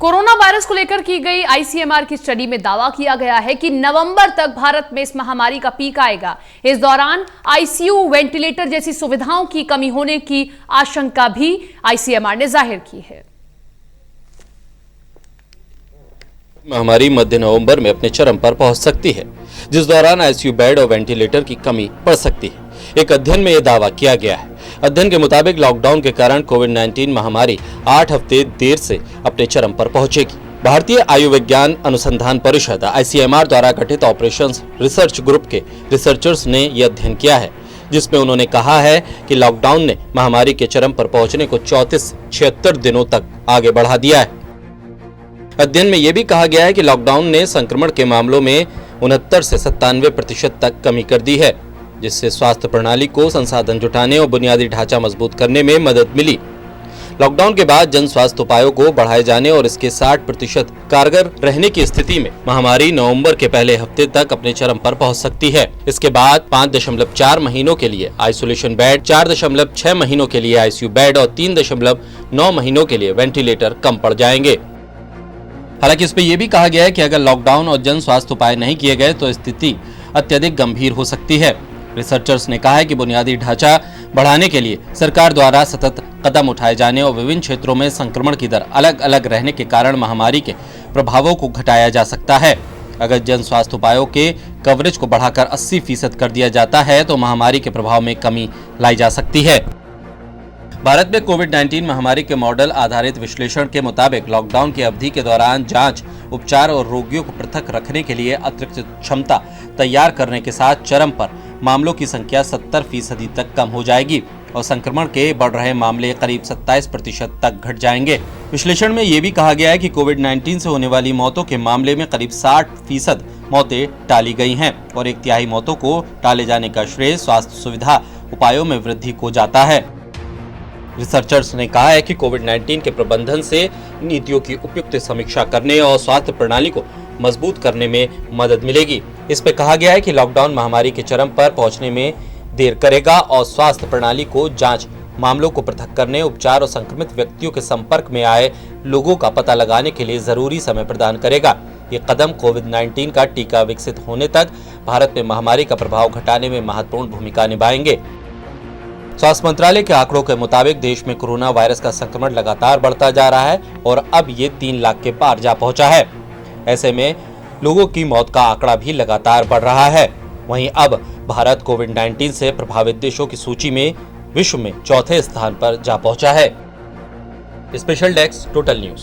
Corona virus को लेकर की गई आईसीएमआर की स्टडी में दावा किया गया है कि नवंबर तक भारत में इस महामारी का पीक आएगा। इस दौरान आईसीयू, वेंटिलेटर जैसी सुविधाओं की कमी होने की आशंका भी आईसीएमआर ने जाहिर की है। महामारी मध्य नवंबर में अपने चरम पर पहुंच सकती है, जिस दौरान आईसीयू बेड और वेंटिलेटर की कमी पड़ सकती है। एक अध्ययन में यह दावा किया गया है। अध्ययन के मुताबिक लॉकडाउन के कारण कोविड-19 महामारी 8 हफ्ते देर से अपने चरम पर पहुंचेगी। भारतीय आयुर्विज्ञान अनुसंधान परिषद आईसीएमआर द्वारा गठित ऑपरेशंस रिसर्च ग्रुप के रिसर्चर्स ने यह अध्ययन किया है, जिसमें उन्होंने कहा है कि लॉकडाउन ने महामारी के चरम पर पहुंचने को 34-76 दिनों तक आगे बढ़ा दिया है। अध्ययन में यह भी कहा गया है कि लॉकडाउन ने संक्रमण के मामलों में 69 से 97% तक कमी कर दी है, जिससे स्वास्थ्य प्रणाली को संसाधन जुटाने और बुनियादी ढांचा मजबूत करने में मदद मिली। लॉकडाउन के बाद जन स्वास्थ्य उपायों को बढ़ाए जाने और इसके 60% कारगर रहने की स्थिति में महामारी नवंबर के पहले हफ्ते तक अपने चरम पर पहुंच सकती है। इसके बाद 5.4 महीनों के लिए आइसोलेशन बेड, 4.6 महीनों के लिए आईसीयू बेड और 3.9 महीनों के लिए वेंटिलेटर कम पड़ जाएंगे। हालांकि इस पे यह भी कहा गया है कि अगर लॉकडाउन और जन स्वास्थ्य उपाय नहीं किए गए तो स्थिति अत्यधिक गंभीर हो सकती है। रिसर्चर्स ने कहा है कि बुनियादी ढांचा बढ़ाने के लिए सरकार द्वारा सतत कदम उठाए जाने और विभिन्न क्षेत्रों में संक्रमण की दर अलग अलग रहने के कारण महामारी के प्रभावों को घटाया जा सकता है। अगर जन स्वास्थ्य उपायों के कवरेज को बढ़ाकर 80% कर दिया जाता है तो महामारी के प्रभाव में कमी लाई जा सकती है। भारत में कोविड-19 महामारी के मॉडल आधारित विश्लेषण के मुताबिक लॉकडाउन की अवधि के दौरान जांच, उपचार और रोगियों को पृथक रखने के लिए अतिरिक्त क्षमता तैयार करने के साथ चरम पर मामलों की संख्या 70% तक कम हो जाएगी और संक्रमण के बढ़ रहे मामले करीब 27% तक घट जाएंगे। विश्लेषण में ये भी कहा गया है कि कोविड-19 से होने वाली मौतों के मामले में करीब 60% मौतें टाली गई हैं और 1/3 मौतों को टाले जाने का श्रेय स्वास्थ्य सुविधा उपायों में वृद्धि को जाता है। रिसर्चर्स ने कहा है कि कोविड-19 के प्रबंधन से नीतियों की उपयुक्त समीक्षा करने और स्वास्थ्य प्रणाली को मजबूत करने में मदद मिलेगी। इस पे कहा गया है कि लॉकडाउन महामारी के चरम पर पहुंचने में देर करेगा और स्वास्थ्य प्रणाली को जांच, मामलों को पृथक करने, उपचार और संक्रमित व्यक्तियों के संपर्क में आए लोगों का पता लगाने के लिए जरूरी समय प्रदान करेगा। ये कदम कोविड-19 का टीका विकसित होने तक भारत में महामारी का प्रभाव घटाने में महत्वपूर्ण भूमिका निभाएंगे। स्वास्थ्य मंत्रालय के आंकड़ों के मुताबिक देश में कोरोना वायरस का संक्रमण लगातार बढ़ता जा रहा है और अब ये 3 लाख के पार जा पहुंचा है। ऐसे में लोगों की मौत का आंकड़ा भी लगातार बढ़ रहा है। वहीं अब भारत कोविड-19 से प्रभावित देशों की सूची में विश्व में 4थे स्थान पर जा पहुंचा है। Special desk, total news.